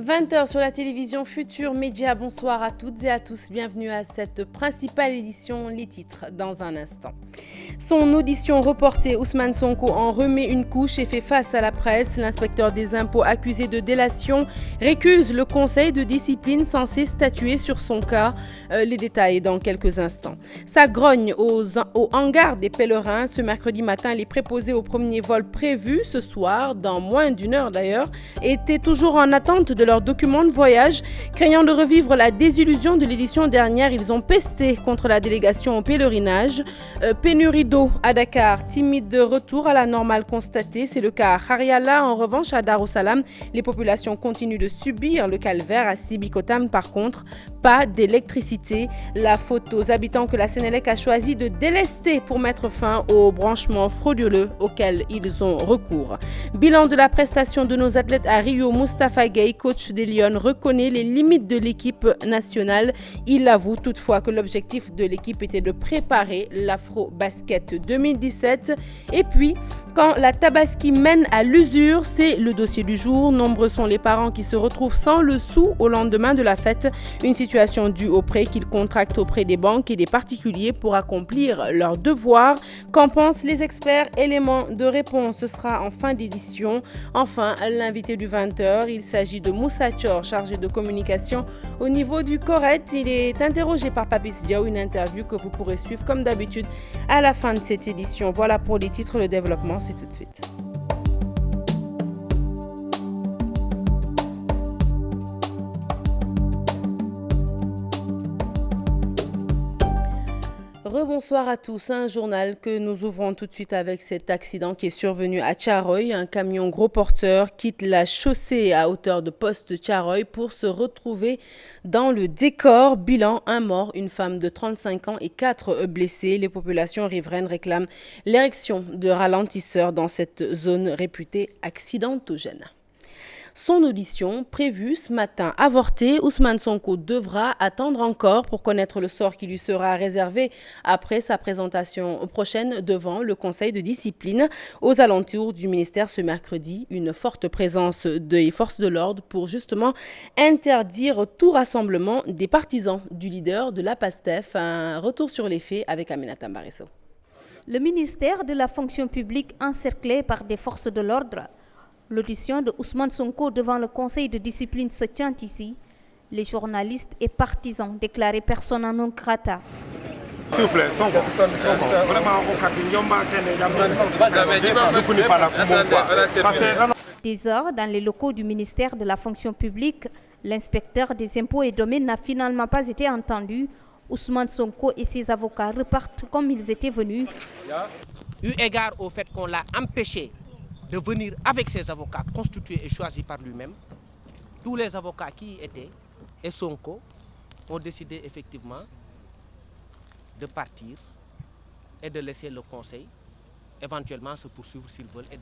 20h sur la télévision Futur Média. Bonsoir à toutes et à tous. Bienvenue à cette principale édition. Les titres dans un instant. Son audition reportée, Ousmane Sonko en remet une couche et fait face à la presse. L'inspecteur des impôts accusé de délation récuse le conseil de discipline censé statuer sur son cas. Les détails dans quelques instants. Ça grogne au hangar des pèlerins. Ce mercredi matin, les préposés au premier vol prévu ce soir, dans moins d'une heure d'ailleurs, étaient toujours en attente de leurs documents de voyage. Craignant de revivre la désillusion de l'édition dernière, ils ont pesté contre la délégation au pèlerinage. Pénurie d'eau à Dakar, timide de retour à la normale constatée. C'est le cas à Khariala. En revanche, à Darussalam, les populations continuent de subir le calvaire. À Sibikotam, par contre, pas d'électricité. La faute aux habitants que la Sénélec a choisi de délester pour mettre fin aux branchements frauduleux auxquels ils ont recours. Bilan de la prestation de nos athlètes à Rio. Moustapha Gueye, coach des Lions, reconnaît les limites de l'équipe nationale. Il avoue toutefois que l'objectif de l'équipe était de préparer l'Afro-Basket 2017. Et puis, quand la Tabaski mène à l'usure, c'est le dossier du jour. Nombreux sont les parents qui se retrouvent sans le sou au lendemain de la fête. Une situation due au prêt qu'ils contractent auprès des banques et des particuliers pour accomplir leurs devoirs. Qu'en pensent les experts? Élément de réponse, ce sera en fin d'édition. Enfin, l'invité du 20h, il s'agit de Moussa Thior, chargé de communication au niveau du CORED. Il est interrogé par Papis Diaw, une interview que vous pourrez suivre comme d'habitude à la fin de cette édition. Voilà pour les titres, le développement, c'est tout de suite. Rebonsoir à tous. Un journal que nous ouvrons tout de suite avec cet accident qui est survenu à Thiaroye. Un camion gros porteur quitte la chaussée à hauteur de poste Thiaroye pour se retrouver dans le décor. Bilan, un mort, une femme de 35 ans et 4 blessés. Les populations riveraines réclament l'érection de ralentisseurs dans cette zone réputée accidentogène. Son audition, prévue ce matin, avortée, Ousmane Sonko devra attendre encore pour connaître le sort qui lui sera réservé après sa présentation prochaine devant le Conseil de discipline. Aux alentours du ministère ce mercredi, une forte présence des forces de l'ordre pour justement interdire tout rassemblement des partisans du leader de la PASTEF. Un retour sur les faits avec Aminata Mbarisso. Le ministère de la fonction publique encerclé par des forces de l'ordre. L'audition de Ousmane Sonko devant le conseil de discipline se tient ici. Les journalistes et partisans déclarés persona non grata. S'il vous plaît, Sonko. Vraiment, Des heures dans les locaux du ministère de la fonction publique, l'inspecteur des impôts et domaines n'a finalement pas été entendu. Ousmane Sonko et ses avocats repartent comme ils étaient venus. Eu égard au fait qu'on l'a empêché de venir avec ses avocats constitués et choisis par lui-même, tous les avocats qui y étaient et Sonko ont décidé effectivement de partir et de laisser le conseil éventuellement se poursuivre s'ils veulent et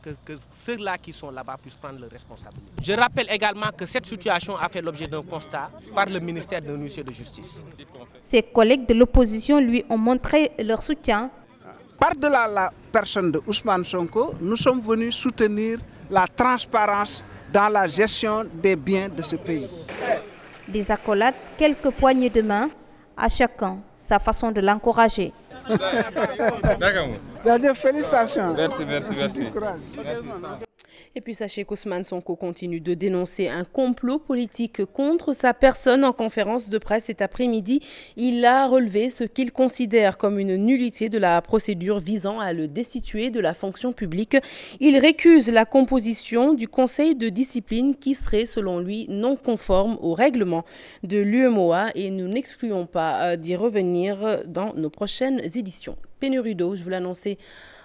que ceux-là qui sont là-bas puissent prendre leurs responsabilités. Je rappelle également que cette situation a fait l'objet d'un constat par le ministère de l'Huissier de justice. Ses collègues de l'opposition lui ont montré leur soutien. Par-delà la personne de Ousmane Sonko, nous sommes venus soutenir la transparence dans la gestion des biens de ce pays. Des accolades, quelques poignées de main, à chacun sa façon de l'encourager. Félicitations. merci. Et puis sachez qu'Ousmane Sonko continue de dénoncer un complot politique contre sa personne. En conférence de presse cet après-midi, il a relevé ce qu'il considère comme une nullité de la procédure visant à le destituer de la fonction publique. Il récuse la composition du conseil de discipline qui serait, selon lui, non conforme au règlement de l'UEMOA et nous n'excluons pas d'y revenir dans nos prochaines éditions. Pénurie d'eau, je vous l'annonçais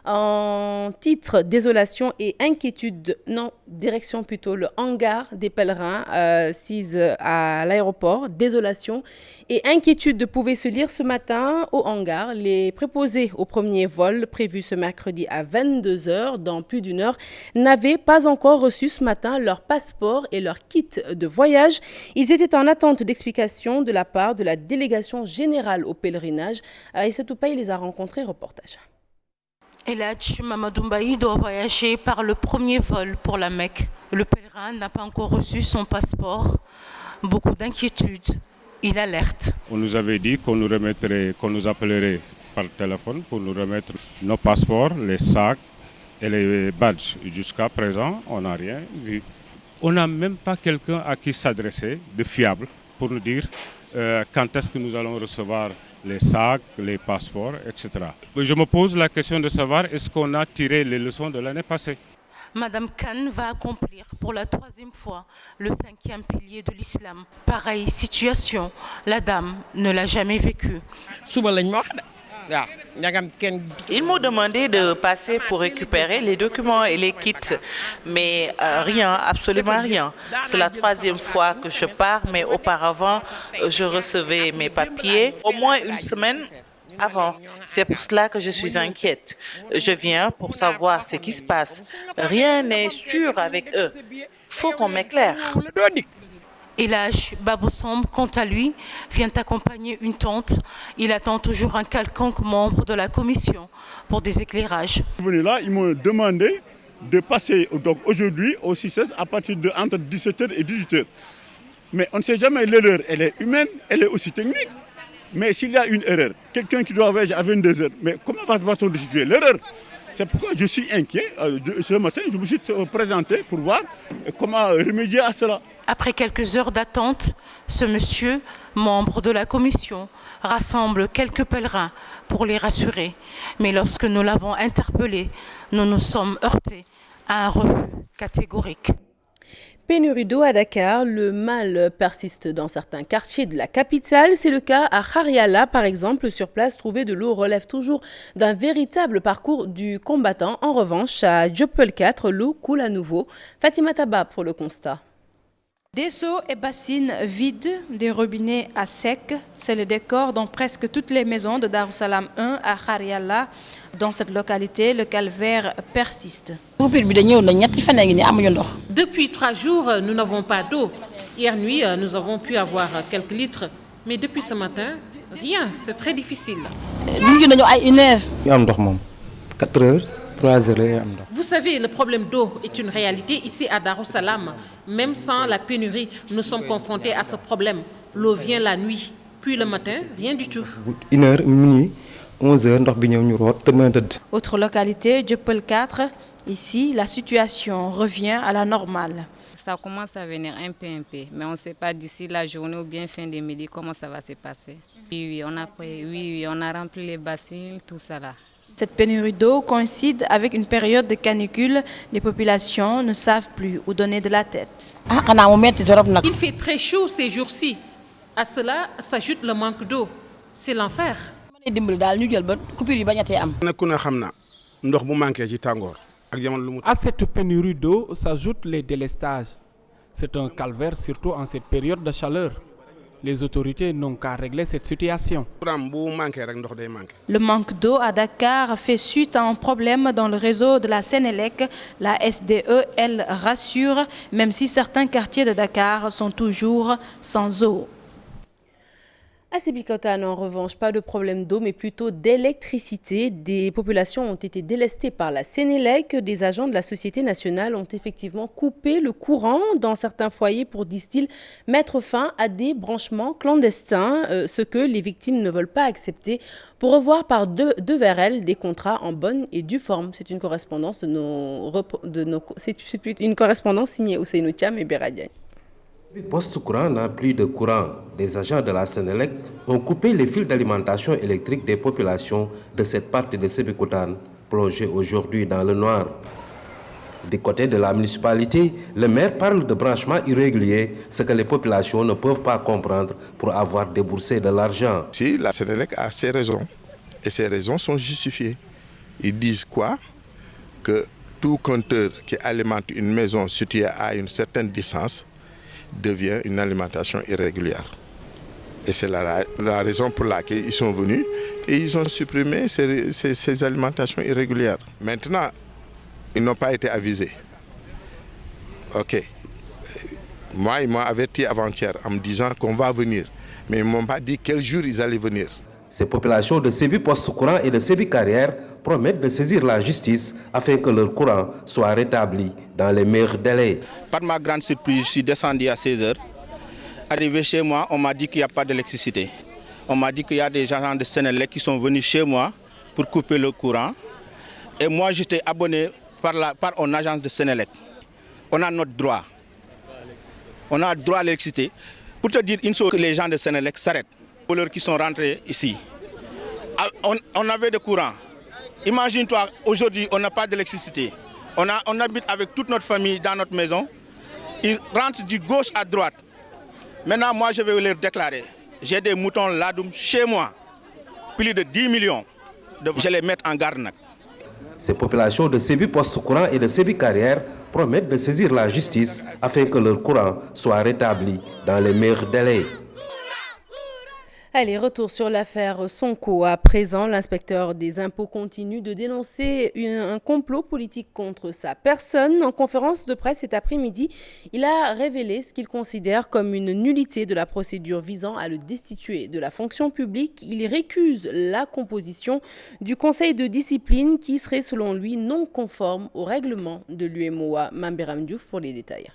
en titre, désolation et inquiétude, non, direction plutôt le hangar des pèlerins assis à l'aéroport. Désolation et inquiétude pouvaient se lire ce matin au hangar. Les préposés au premier vol prévu ce mercredi à 22h dans plus d'une heure n'avaient pas encore reçu ce matin leur passeport et leur kit de voyage. Ils étaient en attente d'explications de la part de la délégation générale au pèlerinage. Aïssatou Paye les a rencontrés. Reportage. El Hadj Mamadou Mbaye doit voyager par le premier vol pour la Mecque. Le pèlerin parrain n'a pas encore reçu son passeport. Beaucoup d'inquiétudes. Il alerte. On nous avait dit qu'on nous appellerait par téléphone pour nous remettre nos passeports, les sacs et les badges. Jusqu'à présent, on n'a rien vu. On n'a même pas quelqu'un à qui s'adresser de fiable pour nous dire quand est-ce que nous allons recevoir les sacs, les passeports, etc. Je me pose la question de savoir est-ce qu'on a tiré les leçons de l'année passée. Madame Khan va accomplir pour la 3e fois le 5e pilier de l'islam. Pareille situation, la dame ne l'a jamais vécue. Ils m'ont demandé de passer pour récupérer les documents et les kits, mais rien, absolument rien. C'est la 3e fois que je pars, mais auparavant, je recevais mes papiers au moins une semaine avant. C'est pour cela que je suis inquiète. Je viens pour savoir ce qui se passe. Rien n'est sûr avec eux. Faut qu'on m'éclaire. Elhaj Babou Samb, quant à lui, vient accompagner une tante. Il attend toujours un quelconque membre de la commission pour des éclairages. Là, ils m'ont demandé de passer donc, aujourd'hui au 6 à partir de entre 17h et 18h. Mais on ne sait jamais, l'erreur, elle est humaine, elle est aussi technique. Mais s'il y a une erreur, quelqu'un qui doit voyager à 22h, mais comment va-t-on justifier l'erreur? C'est pourquoi je suis inquiet. Ce matin, je me suis présenté pour voir comment remédier à cela. Après quelques heures d'attente, ce monsieur, membre de la commission, rassemble quelques pèlerins pour les rassurer. Mais lorsque nous l'avons interpellé, nous nous sommes heurtés à un refus catégorique. Pénurie d'eau à Dakar, le mal persiste dans certains quartiers de la capitale. C'est le cas à Khariala, par exemple. Sur place, trouver de l'eau relève toujours d'un véritable parcours du combattant. En revanche, à Dieuppeul 4, l'eau coule à nouveau. Fatima Taba pour le constat. Des seaux et bassines vides, des robinets à sec, c'est le décor dans presque toutes les maisons de Darussalam 1 à Khariala. Dans cette localité, le calvaire persiste. Depuis 3 jours, nous n'avons pas d'eau. Hier nuit, nous avons pu avoir quelques litres. Mais depuis ce matin, rien, c'est très difficile. 4 heures, 3 heures. Vous savez, le problème d'eau est une réalité ici à Darussalam. Même sans la pénurie, nous sommes confrontés à ce problème. L'eau vient la nuit, puis le matin, rien du tout. 1 heure, minuit, 11 heures, Autre localité, Dieuppeul 4. Ici, la situation revient à la normale. Ça commence à venir un peu, mais on ne sait pas d'ici la journée ou bien fin de midi comment ça va se passer. Oui, on a rempli les bassins, tout ça là. Cette pénurie d'eau coïncide avec une période de canicule. Les populations ne savent plus où donner de la tête. Il fait très chaud ces jours-ci. À cela s'ajoute le manque d'eau. C'est l'enfer. À cette pénurie d'eau s'ajoutent les délestages. C'est un calvaire surtout en cette période de chaleur. Les autorités n'ont qu'à régler cette situation. Le manque d'eau à Dakar fait suite à un problème dans le réseau de la Sénélec. La SDE, elle, rassure, même si certains quartiers de Dakar sont toujours sans eau. À Sébikotane, en revanche, pas de problème d'eau, mais plutôt d'électricité. Des populations ont été délestées par la Sénélec. Des agents de la Société nationale ont effectivement coupé le courant dans certains foyers pour, disent-ils, mettre fin à des branchements clandestins, ce que les victimes ne veulent pas accepter, pour revoir par devers elles des contrats en bonne et due forme. C'est une correspondance une correspondance signée Ousseynou Thiam et Beradiagne. Le poste courant n'a plus de courant. Des agents de la Sénélec ont coupé les fils d'alimentation électrique des populations de cette partie de Sébikotane, plongée aujourd'hui dans le noir. Du côté de la municipalité, le maire parle de branchements irréguliers, ce que les populations ne peuvent pas comprendre pour avoir déboursé de l'argent. Si la Sénélec a ses raisons, et ces raisons sont justifiées. Ils disent quoi? Que tout compteur qui alimente une maison située à une certaine distance devient une alimentation irrégulière. Et c'est la raison pour laquelle ils sont venus et ils ont supprimé ces alimentations irrégulières. Maintenant, ils n'ont pas été avisés. Ok. Moi, ils m'ont averti avant-hier en me disant qu'on va venir. Mais ils ne m'ont pas dit quel jour ils allaient venir. Ces populations de Sébi Poste Courant et de Sébi Carrière promettent de saisir la justice afin que leur courant soit rétabli dans les meilleurs délais. Par ma grande surprise, je suis descendu à 16h. Arrivé chez moi, on m'a dit qu'il n'y a pas d'électricité. On m'a dit qu'il y a des agents de Senelec qui sont venus chez moi pour couper le courant. Et moi, j'étais abonné par une agence de Senelec. On a notre droit. On a droit à l'électricité. Pour te dire une chose, que les gens de Senelec s'arrêtent. Pour ceux qui sont rentrés ici, on avait des courants. Imagine-toi, aujourd'hui, on n'a pas d'électricité. On habite avec toute notre famille dans notre maison. Ils rentrent du gauche à droite. Maintenant, moi, je vais leur déclarer. J'ai des moutons ladoum chez moi. Plus de 10 millions. Je les mets en garde. Ces populations de Sébi Poste-Courant et de Sébi Carrière promettent de saisir la justice afin que leur courant soit rétabli dans les meilleurs délais. Allez, retour sur l'affaire Sonko. À présent, l'inspecteur des impôts continue de dénoncer un complot politique contre sa personne. En conférence de presse cet après-midi, il a révélé ce qu'il considère comme une nullité de la procédure visant à le destituer de la fonction publique. Il récuse la composition du conseil de discipline qui serait selon lui non conforme au règlement de l'UMOA. Mambiram Diouf pour les détails.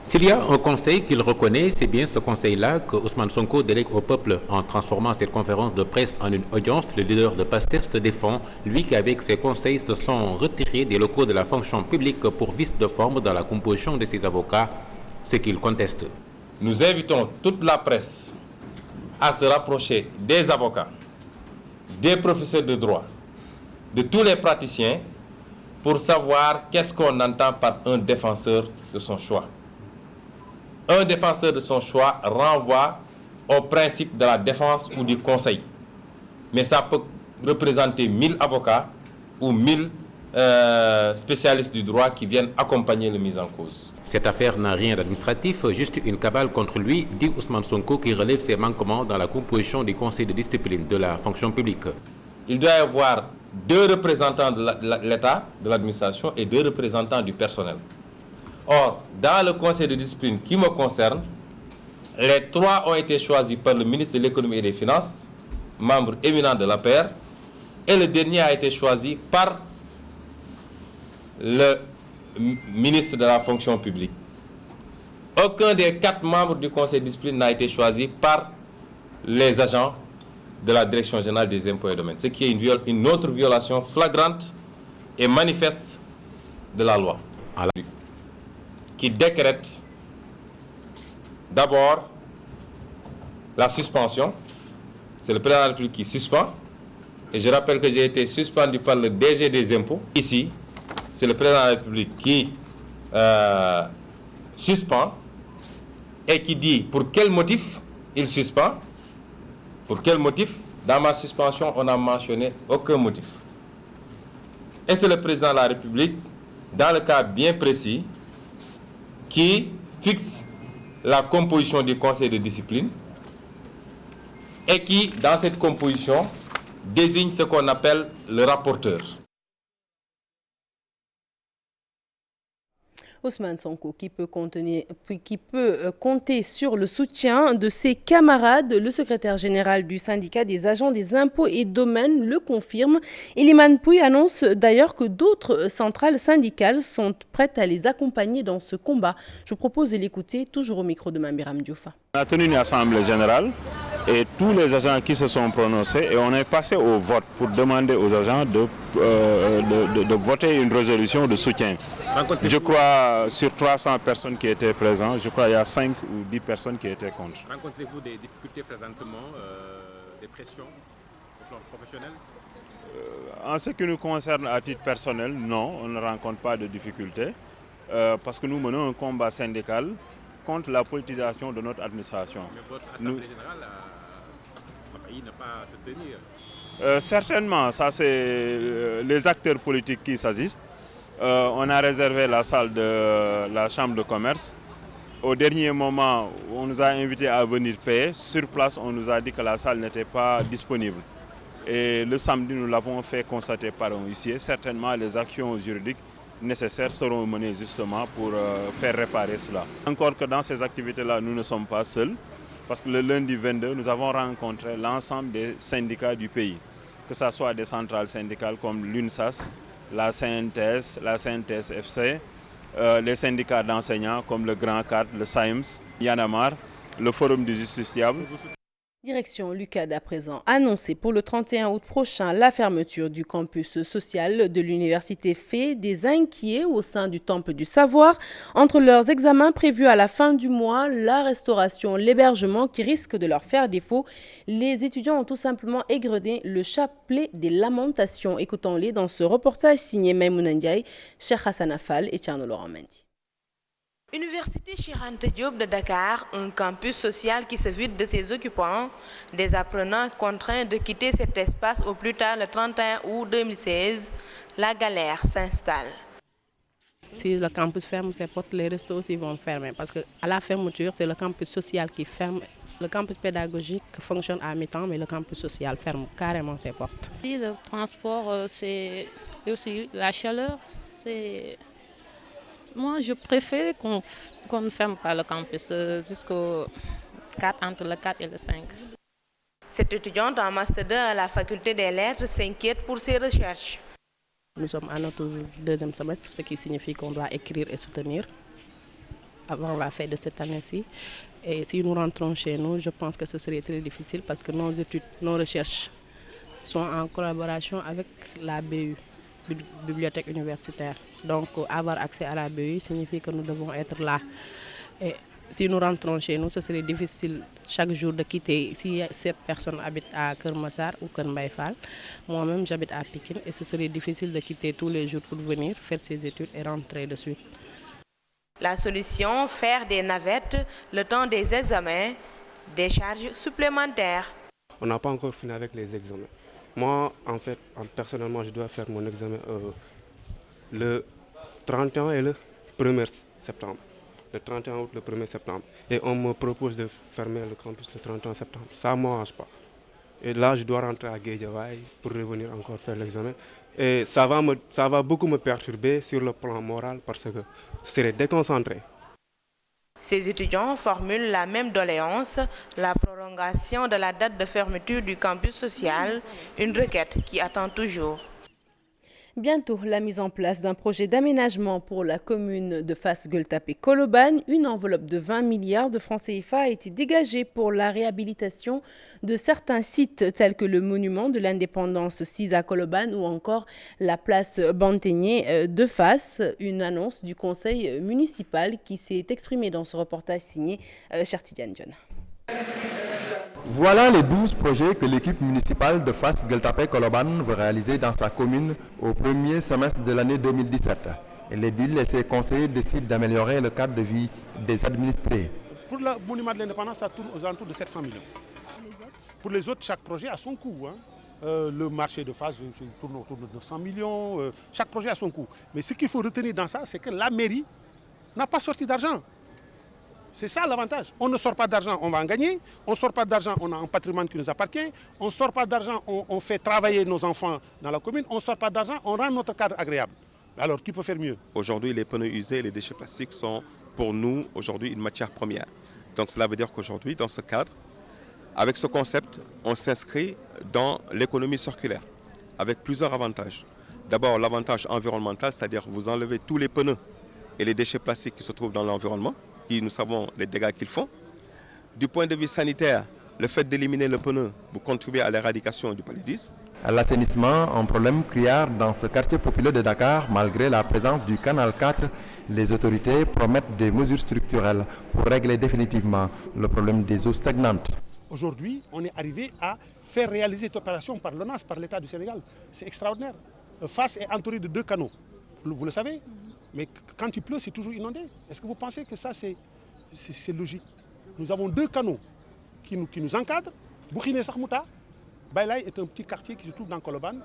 S'il y a un conseil qu'il reconnaît, c'est bien ce conseil-là que Ousmane Sonko délègue au peuple. En transformant cette conférence de presse en une audience, le leader de PASTEF se défend, lui qui avec ses conseils se sont retirés des locaux de la fonction publique pour vice de forme dans la composition de ses avocats, ce qu'il conteste. Nous invitons toute la presse à se rapprocher des avocats, des professeurs de droit, de tous les praticiens pour savoir qu'est-ce qu'on entend par un défenseur de son choix. Un défenseur de son choix renvoie au principe de la défense ou du conseil. Mais ça peut représenter 1000 avocats ou 1000 spécialistes du droit qui viennent accompagner le mis en cause. Cette affaire n'a rien d'administratif, juste une cabale contre lui, dit Ousmane Sonko, qui relève ses manquements dans la composition du conseil de discipline de la fonction publique. Il doit y avoir 2 représentants de l'État, de l'administration, et 2 représentants du personnel. Or, dans le conseil de discipline qui me concerne, les 3 ont été choisis par le ministre de l'économie et des finances, membre éminent de l'APR, et le dernier a été choisi par le ministre de la fonction publique. Aucun des 4 membres du conseil de discipline n'a été choisi par les agents de la direction générale des impôts et domaines, ce qui est une autre violation flagrante et manifeste de la loi. Qui décrète d'abord la suspension. C'est le président de la République qui suspend. Et je rappelle que j'ai été suspendu par le DG des impôts. Ici, c'est le président de la République qui suspend et qui dit pour quel motif il suspend. Pour quel motif? Dans ma suspension, on n'a mentionné aucun motif. Et c'est le président de la République, dans le cas bien précis, qui fixe la composition du conseil de discipline et qui, dans cette composition, désigne ce qu'on appelle le rapporteur. Ousmane Sonko qui peut compter sur le soutien de ses camarades. Le secrétaire général du syndicat des agents des impôts et domaines le confirme. Elimane Pouy annonce d'ailleurs que d'autres centrales syndicales sont prêtes à les accompagner dans ce combat. Je vous propose de l'écouter toujours au micro de Mambiram Diouf. On a tenu une assemblée générale et tous les agents qui se sont prononcés et on est passé au vote pour demander aux agents de voter une résolution de soutien. Je crois sur 300 personnes qui étaient présentes, je crois qu'il y a 5 ou 10 personnes qui étaient contre. Rencontrez-vous des difficultés présentement, des pressions au plan professionnel? En ce qui nous concerne à titre personnel, non, on ne rencontre pas de difficultés parce que nous menons un combat syndical contre la politisation de notre administration. Mais votre assemblée générale a failli ne pas se tenir. Certainement, ça c'est les acteurs politiques qui s'agissent. On a réservé la salle de la chambre de commerce. Au dernier moment, on nous a invités à venir payer. Sur place, on nous a dit que la salle n'était pas disponible. Et le samedi, nous l'avons fait constater par un huissier. Certainement, les actions juridiques nécessaires seront menées justement pour faire réparer cela. Encore que dans ces activités-là, nous ne sommes pas seuls, parce que le lundi 22, nous avons rencontré l'ensemble des syndicats du pays. que ce soit des centrales syndicales comme l'UNSAS, la CNTS, la CNTS-FC, les syndicats d'enseignants comme le Grand Cadre, le SAEMS, Yanamar, le Forum du Justiciable. Direction l'UCAD à présent. Annoncé pour le 31 août prochain, la fermeture du campus social de l'université fait des inquiets au sein du Temple du Savoir. Entre leurs examens prévus à la fin du mois, la restauration, l'hébergement qui risquent de leur faire défaut, les étudiants ont tout simplement égrené le chapelet des lamentations. Écoutons-les dans ce reportage signé Maïmouna Ndiaye, Cheikh Hassan Afal et Tierno Laurent Mendy. Université Cheikh Anta Diop de Dakar, un campus social qui se vide de ses occupants, des apprenants contraints de quitter cet espace au plus tard le 31 août 2016, la galère s'installe. Si le campus ferme ses portes, les restos aussi vont fermer parce qu'à la fermeture, c'est le campus social qui ferme. Le campus pédagogique fonctionne à mi-temps, mais le campus social ferme carrément ses portes. Le transport, c'est aussi la chaleur, c'est... Moi, je préfère qu'on ne ferme pas le campus jusqu'au 4, entre le 4 et le 5. Cette étudiante en Master 2 à la faculté des lettres s'inquiète pour ses recherches. Nous sommes à notre deuxième semestre, ce qui signifie qu'on doit écrire et soutenir avant la fin de cette année-ci. Et si nous rentrons chez nous, je pense que ce serait très difficile parce que nos études, nos recherches sont en collaboration avec la BU. Bibliothèque universitaire. Donc avoir accès à la BU signifie que nous devons être là. Et si nous rentrons chez nous, ce serait difficile chaque jour de quitter. Si cette personne habite à Kermassar ou Kermbaïfal, moi-même j'habite à Pikine et ce serait difficile de quitter tous les jours pour venir faire ses études et rentrer de suite. La solution, faire des navettes le temps des examens, des charges supplémentaires. On n'a pas encore fini avec les examens. Moi, en fait, personnellement, je dois faire mon examen le 31 et le 1er septembre. Le 31 août, le 1er septembre. Et on me propose de fermer le campus le 31 septembre. Ça ne m'arrange pas. Et là, je dois rentrer à Guédiawaye pour revenir encore faire l'examen. Et ça va beaucoup me perturber sur le plan moral parce que je serai déconcentré. Ces étudiants formulent la même doléance, la prolongation de la date de fermeture du campus social, une requête qui attend toujours. Bientôt, la mise en place d'un projet d'aménagement pour la commune de Fass-Gueule-Tapée-Colobane. Une enveloppe de 20 milliards de francs CFA a été dégagée pour la réhabilitation de certains sites tels que le monument de l'indépendance 6 à Colobane ou encore la place Banteigné de Fass. Une annonce du conseil municipal qui s'est exprimée dans ce reportage signé Chertidiane Dion. Voilà les 12 projets que l'équipe municipale de Fass-Gueule-Tapée-Colobane veut réaliser dans sa commune au premier semestre de l'année 2017. Et l'édile et ses conseillers décident d'améliorer le cadre de vie des administrés. Pour le monument de l'indépendance, ça tourne aux alentours de 700 millions. Pour les autres, chaque projet a son coût. Le marché de Fass tourne autour de 900 millions. Chaque projet a son coût. Mais ce qu'il faut retenir dans ça, c'est que la mairie n'a pas sorti d'argent. C'est ça l'avantage. On ne sort pas d'argent, on va en gagner. On ne sort pas d'argent, on a un patrimoine qui nous appartient. On ne sort pas d'argent, on fait travailler nos enfants dans la commune. On ne sort pas d'argent, on rend notre cadre agréable. Alors, qui peut faire mieux? Aujourd'hui, les pneus usés et les déchets plastiques sont pour nous aujourd'hui une matière première. Donc cela veut dire qu'aujourd'hui, dans ce cadre, avec ce concept, on s'inscrit dans l'économie circulaire avec plusieurs avantages. D'abord, l'avantage environnemental, c'est-à-dire vous enlevez tous les pneus et les déchets plastiques qui se trouvent dans l'environnement, qui nous savons les dégâts qu'ils font. Du point de vue sanitaire, le fait d'éliminer le pneu, vous contribuez à l'éradication du paludisme. L'assainissement, un problème criard dans ce quartier populaire de Dakar, malgré la présence du canal 4, les autorités promettent des mesures structurelles pour régler définitivement le problème des eaux stagnantes. Aujourd'hui, on est arrivé à faire réaliser cette opération par l'ONAS, par l'État du Sénégal. C'est extraordinaire. Fass est entouré de 2 canaux, vous le savez. Mais quand il pleut, c'est toujours inondé. Est-ce que vous pensez que ça, c'est logique? Nous avons 2 canaux qui nous encadrent. Boukhiné Sarmouta, Baylay est un petit quartier qui se trouve dans Colobane,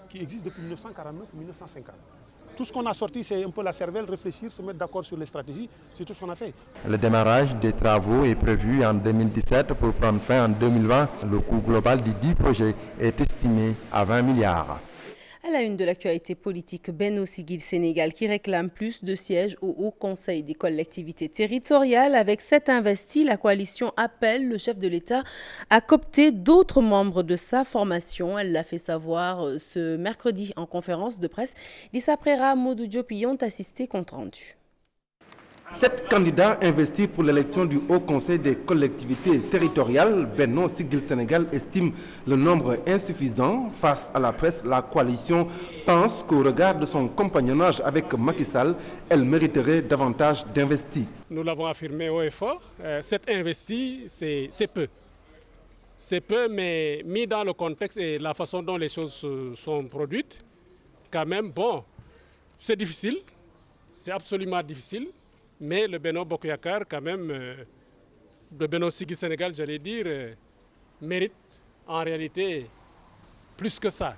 qui existe depuis 1949 ou 1950. Tout ce qu'on a sorti, c'est un peu la cervelle, réfléchir, se mettre d'accord sur les stratégies. C'est tout ce qu'on a fait. Le démarrage des travaux est prévu en 2017 pour prendre fin en 2020. Le coût global des 10 projets est estimé à 20 milliards. À la une de l'actualité politique, Benno Siggil Sénégal qui réclame plus de sièges au Haut Conseil des collectivités territoriales. Avec cet investi, la coalition appelle le chef de l'État à coopter d'autres membres de sa formation. Elle l'a fait savoir ce mercredi en conférence de presse. Lissa Prera, Modou Diop y ont assisté compte rendu. 7 candidats investis pour l'élection du Haut Conseil des collectivités territoriales. Benno Siggil Sénégal estime le nombre insuffisant. Face à la presse, la coalition pense qu'au regard de son compagnonnage avec Macky Sall, elle mériterait davantage d'investis. Nous l'avons affirmé haut et fort, 7 investis, c'est peu. C'est peu, mais mis dans le contexte et la façon dont les choses sont produites, quand même, bon, c'est difficile, c'est absolument difficile. Mais le Benno Bokk Yakaar, quand même, le Benno Siggil Sénégal, j'allais dire, mérite en réalité plus que ça.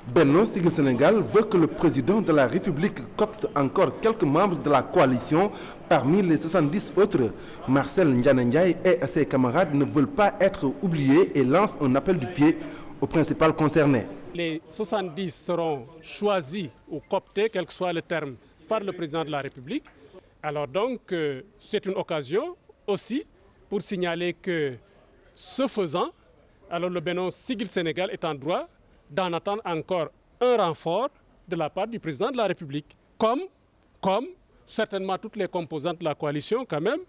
Benno Siggil Sénégal veut que le président de la République coopte encore quelques membres de la coalition. Parmi les 70 autres, Marcel Ndiané Ndiaye et ses camarades ne veulent pas être oubliés et lancent un appel du pied aux principales concernées. Les 70 seront choisis ou cooptés, quel que soit le terme, par le président de la République. Alors donc, c'est une occasion aussi pour signaler que, ce faisant, alors le Benno Siggil Sénégal est en droit d'en attendre encore un renfort de la part du président de la République. Comme certainement toutes les composantes de la coalition, quand même,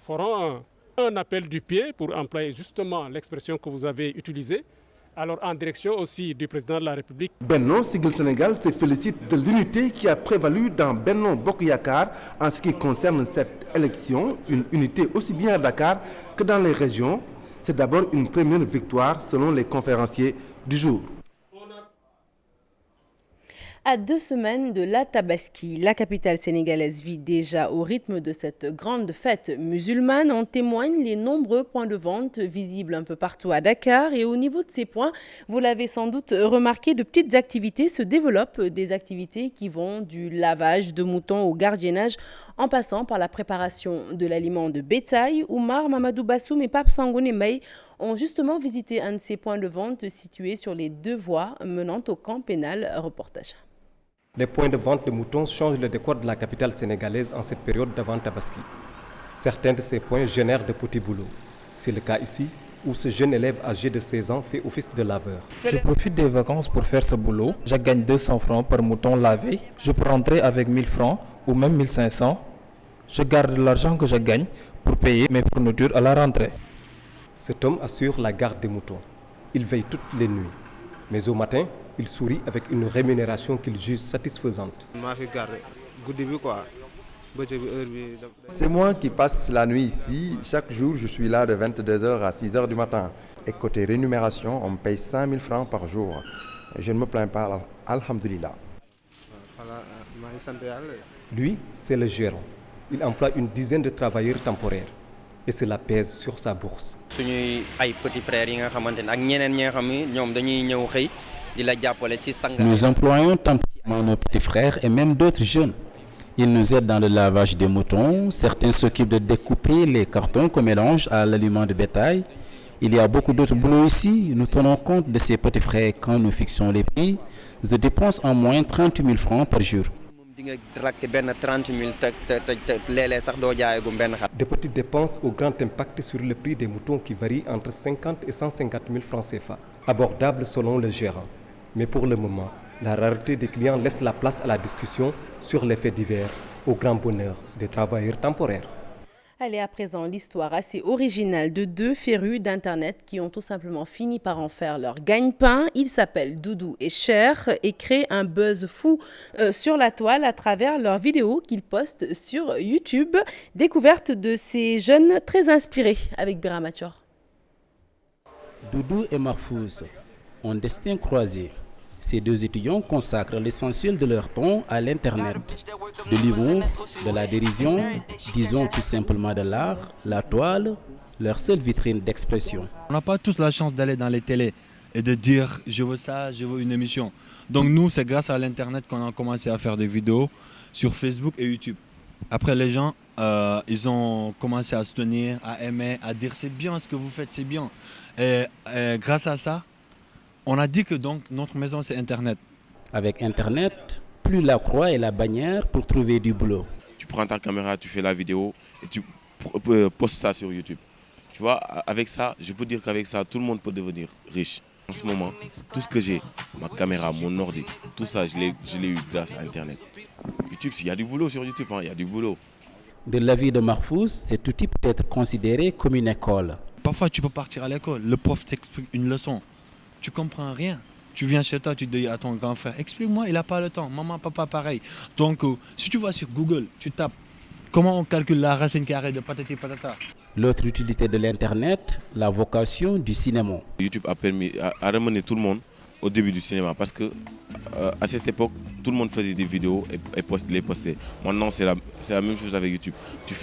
feront un appel du pied, pour employer justement l'expression que vous avez utilisée, alors en direction aussi du président de la République. Benno Siggil Sénégal se félicite de l'unité qui a prévalu dans Benno Bokk Yakaar en ce qui concerne cette élection, une unité aussi bien à Dakar que dans les régions. C'est d'abord une première victoire selon les conférenciers du jour. À 2 semaines de la Tabaski, la capitale sénégalaise vit déjà au rythme de cette grande fête musulmane. En témoignent les nombreux points de vente visibles un peu partout à Dakar. Et au niveau de ces points, vous l'avez sans doute remarqué, de petites activités se développent. Des activités qui vont du lavage de moutons au gardiennage, en passant par la préparation de l'aliment de bétail. Oumar Mamadou Bassoum et Pape Sangoné Mbaye ont justement visité un de ces points de vente situés sur les 2 voies menant au camp pénal. Reportage. Les points de vente de moutons changent le décor de la capitale sénégalaise en cette période d'avant Tabaski. Certains de ces points génèrent de petits boulots. C'est le cas ici, où ce jeune élève âgé de 16 ans fait office de laveur. Je profite des vacances pour faire ce boulot. Je gagne 200 francs par mouton lavé. Je peux rentrer avec 1000 francs ou même 1500. Je garde l'argent que je gagne pour payer mes fournitures à la rentrée. Cet homme assure la garde des moutons. Il veille toutes les nuits. Mais au matin, il sourit avec une rémunération qu'il juge satisfaisante. C'est moi qui passe la nuit ici. Chaque jour, je suis là de 22h à 6h du matin. Et côté rémunération, on me paye 5000 francs par jour. Je ne me plains pas, alhamdoulilah. Lui, c'est le gérant. Il emploie une dizaine de travailleurs temporaires. Et cela pèse sur sa bourse. Nous employons temporairement nos petits frères et même d'autres jeunes. Ils nous aident dans le lavage des moutons. Certains s'occupent de découper les cartons qu'on mélange à l'aliment de bétail. Il y a beaucoup d'autres boulots ici. Nous tenons compte de ces petits frais quand nous fixons les prix. Je dépense en moyenne 30 000 francs par jour. Des petites dépenses au grand impact sur le prix des moutons qui varient entre 50 et 150 000 francs CFA, abordables selon le gérant. Mais pour le moment, la rareté des clients laisse la place à la discussion sur les faits divers, au grand bonheur des travailleurs temporaires. Allez, à présent, l'histoire assez originale de 2 férus d'Internet qui ont tout simplement fini par en faire leur gagne-pain. Ils s'appellent Doudou et Cher et créent un buzz fou sur la toile à travers leurs vidéos qu'ils postent sur YouTube. Découverte de ces jeunes très inspirés avec Birama Thior. Doudou et Marfouz ont destin croisé. Ces 2 étudiants consacrent l'essentiel de leur temps à l'Internet. De l'humour, de la dérision, disons tout simplement de l'art, la toile, leur seule vitrine d'expression. On n'a pas tous la chance d'aller dans les télés et de dire « je veux ça, je veux une émission ». Donc nous, c'est grâce à l'Internet qu'on a commencé à faire des vidéos sur Facebook et YouTube. Après, les gens, ils ont commencé à se tenir, à aimer, à dire « c'est bien ce que vous faites, c'est bien ». Et grâce à ça, on a dit que donc notre maison c'est Internet. Avec Internet, plus la croix et la bannière pour trouver du boulot. Tu prends ta caméra, tu fais la vidéo et tu postes ça sur YouTube. Tu vois, avec ça, je peux dire qu'avec ça, tout le monde peut devenir riche. En ce moment, tout ce que j'ai, ma caméra, mon ordi, tout ça, je l'ai eu grâce à Internet. YouTube, il y a du boulot sur YouTube, il y a du boulot. De l'avis de Mahfouz, cet outil peut être considéré comme une école. Parfois, tu peux partir à l'école, le prof t'explique une leçon, tu comprends rien. Tu viens chez toi, tu dis à ton grand frère, explique-moi, il n'a pas le temps, maman, papa, pareil. Donc, si tu vas sur Google, tu tapes comment on calcule la racine carrée de patati patata. L'autre utilité de l'Internet, la vocation du cinéma. YouTube a permis à ramener tout le monde au début du cinéma parce que à cette époque, tout le monde faisait des vidéos et les postait. Maintenant, c'est la même chose avec YouTube. Tu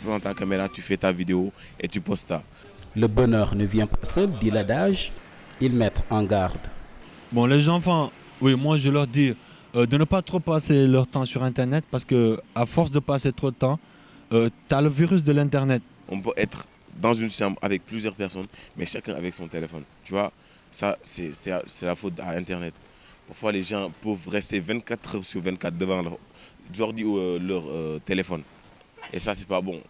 prends ta caméra, tu fais ta vidéo et tu postes ça. Le bonheur ne vient pas seul, dit l'adage, ils mettent en garde. Bon, les enfants, oui, moi je leur dis de ne pas trop passer leur temps sur Internet parce que à force de passer trop de temps, tu as le virus de l'Internet. On peut être dans une chambre avec plusieurs personnes, mais chacun avec son téléphone. Tu vois, ça, c'est la faute à Internet. Parfois, les gens peuvent rester 24 heures sur 24 devant leur ordi ou leur téléphone. Et ça, c'est pas bon.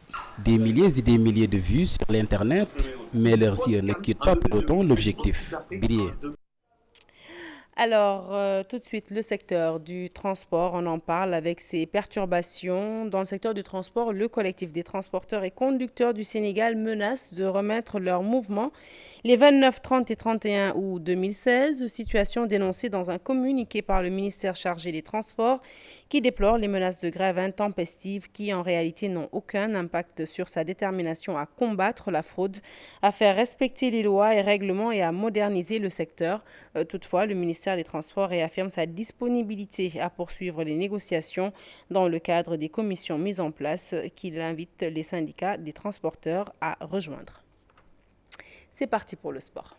Des milliers et des milliers de vues sur l'Internet, mais leurs yeux ne quittent pas pour autant l'objectif, briller. Alors, tout de suite, le secteur du transport, on en parle avec ces perturbations. Dans le secteur du transport, le collectif des transporteurs et conducteurs du Sénégal menace de remettre leur mouvement les 29, 30 et 31 août 2016, situation dénoncée dans un communiqué par le ministère chargé des Transports qui déplore les menaces de grève intempestives qui, en réalité, n'ont aucun impact sur sa détermination à combattre la fraude, à faire respecter les lois et règlements et à moderniser le secteur. Toutefois, le ministère des Transports réaffirme sa disponibilité à poursuivre les négociations dans le cadre des commissions mises en place qu'il invite les syndicats des transporteurs à rejoindre. C'est parti pour le sport.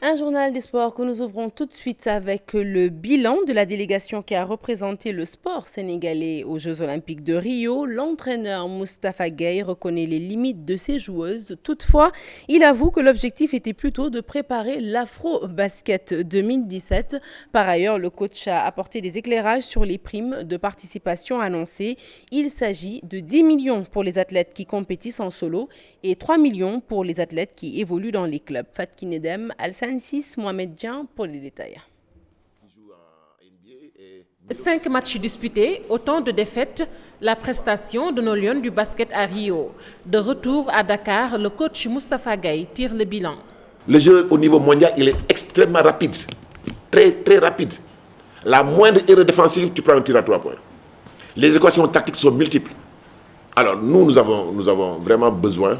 Un journal des sports que nous ouvrons tout de suite avec le bilan de la délégation qui a représenté le sport sénégalais aux Jeux Olympiques de Rio. L'entraîneur Moustapha Gueye reconnaît les limites de ses joueuses. Toutefois, il avoue que l'objectif était plutôt de préparer l'Afro-Basket 2017. Par ailleurs, le coach a apporté des éclairages sur les primes de participation annoncées. Il s'agit de 10 millions pour les athlètes qui compétissent en solo et 3 millions pour les athlètes qui évoluent dans les clubs. Fatki Nedem, Alsan 6, Mohamed Dian pour les détails. 5 matchs disputés, autant de défaites, la prestation de nos Lions du basket à Rio. De retour à Dakar, le coach Moustapha Gueye tire le bilan. Le jeu au niveau mondial, il est extrêmement rapide, très rapide. La moindre erreur défensive, tu prends un tir à 3 points. Les équations tactiques sont multiples. Alors nous avons vraiment besoin,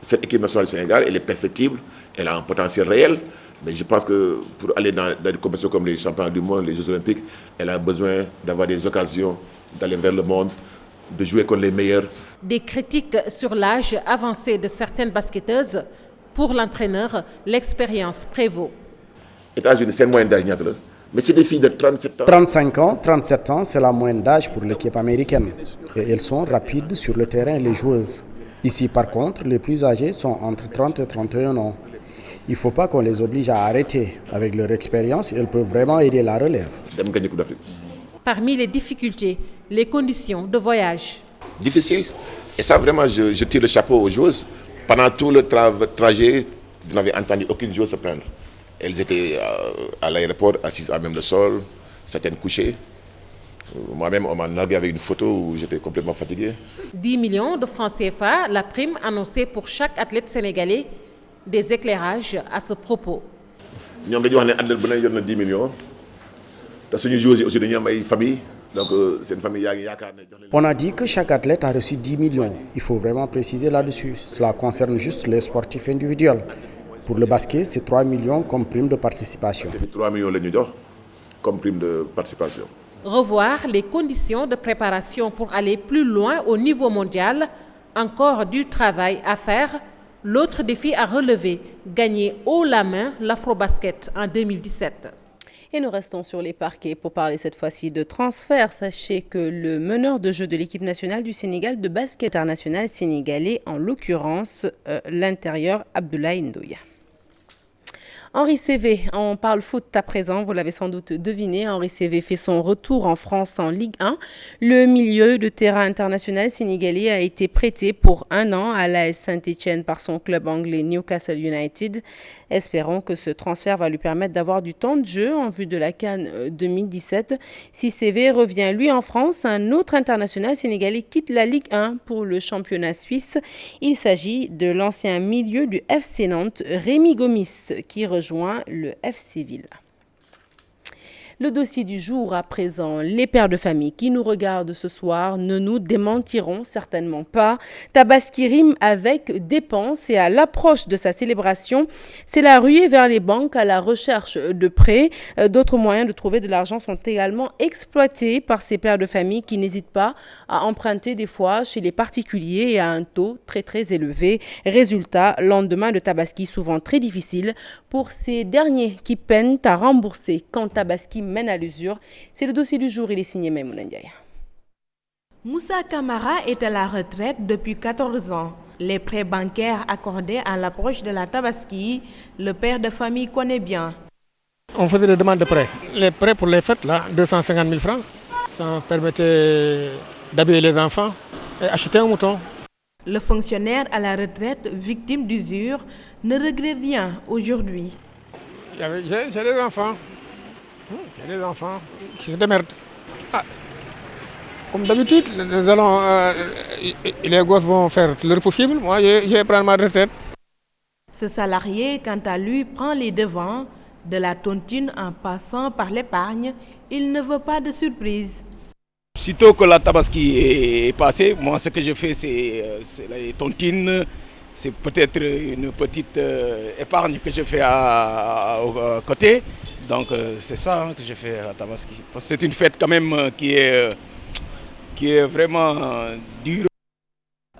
cette équipe nationale du Sénégal, elle est perfectible. Elle a un potentiel réel, mais je pense que pour aller dans des compétitions comme les championnats du monde, les Jeux Olympiques, elle a besoin d'avoir des occasions d'aller vers le monde, de jouer contre les meilleurs. Des critiques sur l'âge avancé de certaines basketteuses. Pour l'entraîneur, l'expérience prévaut. États-Unis, c'est une moyenne d'âge, mais c'est des filles de 37 ans. 35 ans, 37 ans, c'est la moyenne d'âge pour l'équipe américaine. Et elles sont rapides sur le terrain, les joueuses. Ici, par contre, les plus âgés sont entre 30 et 31 ans. Il ne faut pas qu'on les oblige à arrêter. Avec leur expérience, elles peuvent vraiment aider la relève. Parmi les difficultés, les conditions de voyage. Difficile. Et ça, vraiment, je tire le chapeau aux joueuses. Pendant tout le trajet, vous n'avez entendu aucune joueuse se plaindre. Elles étaient à l'aéroport, assises à même le sol, certaines couchées. Moi-même, on m'a nargué avec une photo où j'étais complètement fatigué. 10 millions de francs CFA, la prime annoncée pour chaque athlète sénégalais. Des éclairages à ce propos. Nous avons dit que l'athlète a 10 millions. Nous aussi une famille. Donc, c'est une famille. On a dit que chaque athlète a reçu 10 millions. Il faut vraiment préciser là-dessus. Cela concerne juste les sportifs individuels. Pour le basket, c'est 3 millions comme prime de participation. 3 millions comme prime de participation. Revoir les conditions de préparation pour aller plus loin au niveau mondial. Encore du travail à faire. L'autre défi à relever, gagner haut la main l'Afrobasket en 2017. Et nous restons sur les parquets pour parler cette fois-ci de transfert. Sachez que le meneur de jeu de l'équipe nationale du Sénégal de basket international sénégalais, en l'occurrence l'intérieur Abdoulaye Ndoye. Henri Cévé, on parle foot à présent, vous l'avez sans doute deviné, Henri Cévé fait son retour en France en Ligue 1. Le milieu de terrain international sénégalais a été prêté pour 1 an à l'AS Saint-Etienne par son club anglais Newcastle United. Espérons que ce transfert va lui permettre d'avoir du temps de jeu en vue de la CAN 2017. Si Cévé revient lui en France, un autre international sénégalais quitte la Ligue 1 pour le championnat suisse. Il s'agit de l'ancien milieu du FC Nantes, Rémi Gomis, qui rejoint le FC Ville. Le dossier du jour à présent, les pères de famille qui nous regardent ce soir ne nous démentiront certainement pas. Tabaski rime avec dépenses et à l'approche de sa célébration, c'est la ruée vers les banques à la recherche de prêts. D'autres moyens de trouver de l'argent sont également exploités par ces pères de famille qui n'hésitent pas à emprunter des fois chez les particuliers et à un taux très élevé. Résultat, lendemain de Tabaski souvent très difficile pour ces derniers qui peinent à rembourser quand Tabaski mène à l'usure. C'est le dossier du jour, il est signé Maïmouna Ndiaye. Moussa Kamara est à la retraite depuis 14 ans. Les prêts bancaires accordés à l'approche de la Tabaski, le père de famille connaît bien. On faisait des demandes de prêts. Les prêts pour les fêtes, là, 250 000 francs, ça permettait d'habiller les enfants et acheter un mouton. Le fonctionnaire à la retraite, victime d'usure, ne regrette rien aujourd'hui. J'ai des enfants. Il y a des enfants qui se démerdent. Comme d'habitude, les gosses vont faire leur possible. Moi, je vais prendre ma retraite. Ce salarié, quant à lui, prend les devants. De la tontine en passant par l'épargne, il ne veut pas de surprise. Sitôt que la Tabaski est passée, moi, ce que je fais, c'est les tontines. C'est peut-être une petite épargne que je fais à côté. Donc c'est ça que je fais à Tabaski. Parce que c'est une fête quand même qui est vraiment dure.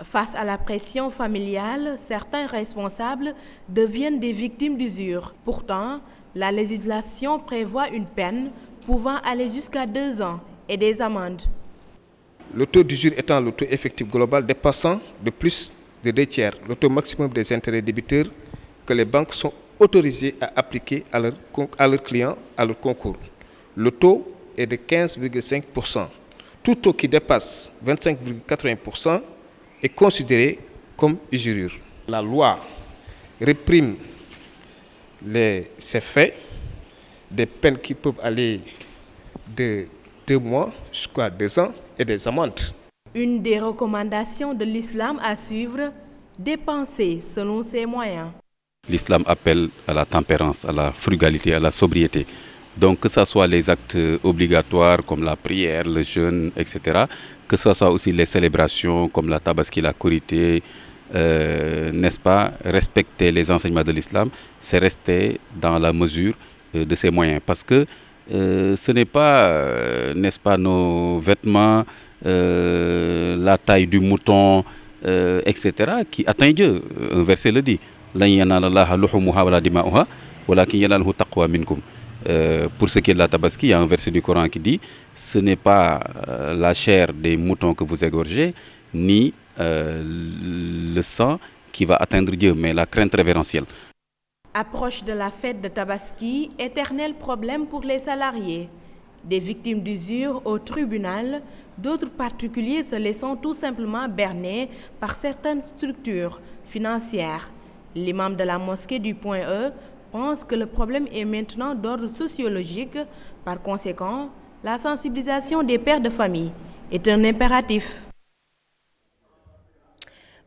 Face à la pression familiale, certains responsables deviennent des victimes d'usure. Pourtant, la législation prévoit une peine pouvant aller jusqu'à 2 ans et des amendes. Le taux d'usure étant le taux effectif global dépassant de plus de 2/3 le taux maximum des intérêts débiteurs que les banques sont autorisés à appliquer à leurs clients à leur concours. Le taux est de 15,5%. Tout taux qui dépasse 25,80% est considéré comme usurier. La loi réprime ces faits, des peines qui peuvent aller de 2 mois jusqu'à 2 ans et des amendes. Une des recommandations de l'islam à suivre, dépenser selon ses moyens. L'islam appelle à la tempérance, à la frugalité, à la sobriété. Donc que ce soit les actes obligatoires comme la prière, le jeûne, etc. Que ce soit aussi les célébrations comme la Tabaski, la Korité, n'est-ce pas, respecter les enseignements de l'islam, c'est rester dans la mesure de ses moyens. Parce que ce n'est pas, n'est-ce pas, nos vêtements, la taille du mouton, etc. qui atteint Dieu. Un verset le dit. Pour ce qui est de la Tabaski, il y a un verset du Coran qui dit ce n'est pas la chair des moutons que vous égorgez, ni le sang qui va atteindre Dieu, mais la crainte révérentielle. Approche de la fête de Tabaski, éternel problème pour les salariés. Des victimes d'usure au tribunal, d'autres particuliers se laissant tout simplement berner par certaines structures financières. L'imam de la mosquée du Point E pense que le problème est maintenant d'ordre sociologique. Par conséquent, la sensibilisation des pères de famille est un impératif.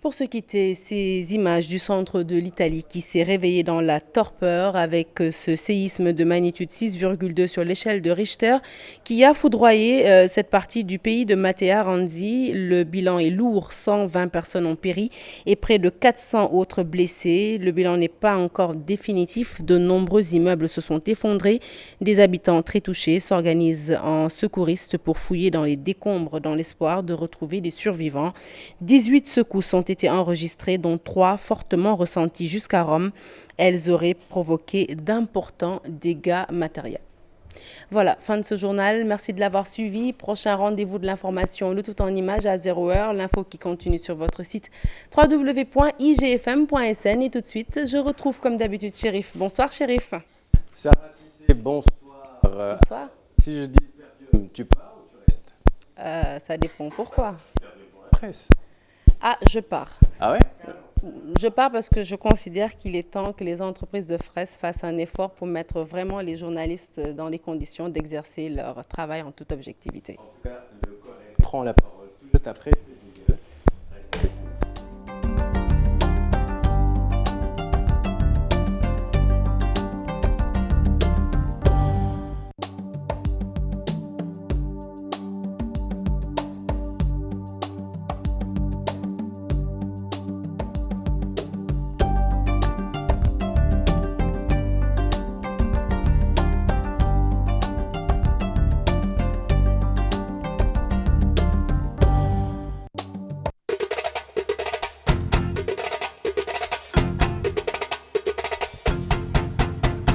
Pour se quitter, ces images du centre de l'Italie qui s'est réveillé dans la torpeur avec ce séisme de magnitude 6,2 sur l'échelle de Richter qui a foudroyé cette partie du pays de Matteo Renzi. Le bilan est lourd, 120 personnes ont péri et près de 400 autres blessés. Le bilan n'est pas encore définitif. De nombreux immeubles se sont effondrés. Des habitants très touchés s'organisent en secouristes pour fouiller dans les décombres dans l'espoir de retrouver des survivants. 18 secousses ont été enregistrées, dont 3 fortement ressenties jusqu'à Rome. Elles auraient provoqué d'importants dégâts matériels. Voilà, fin de ce journal. Merci de l'avoir suivi. Prochain rendez-vous de l'information, le tout en images à 0h. L'info qui continue sur votre site www.igfm.sn. Et tout de suite, je retrouve comme d'habitude Chérif. Bonsoir Chérif. Bonsoir. Bonsoir. Si je dis Perdium, tu pars ou tu restes? Ça dépend. Pourquoi? Presse. Ah, je pars. Ah ouais? Je pars parce que je considère qu'il est temps que les entreprises de presse fassent un effort pour mettre vraiment les journalistes dans les conditions d'exercer leur travail en toute objectivité. En tout cas, le collègue prend la parole tout juste après.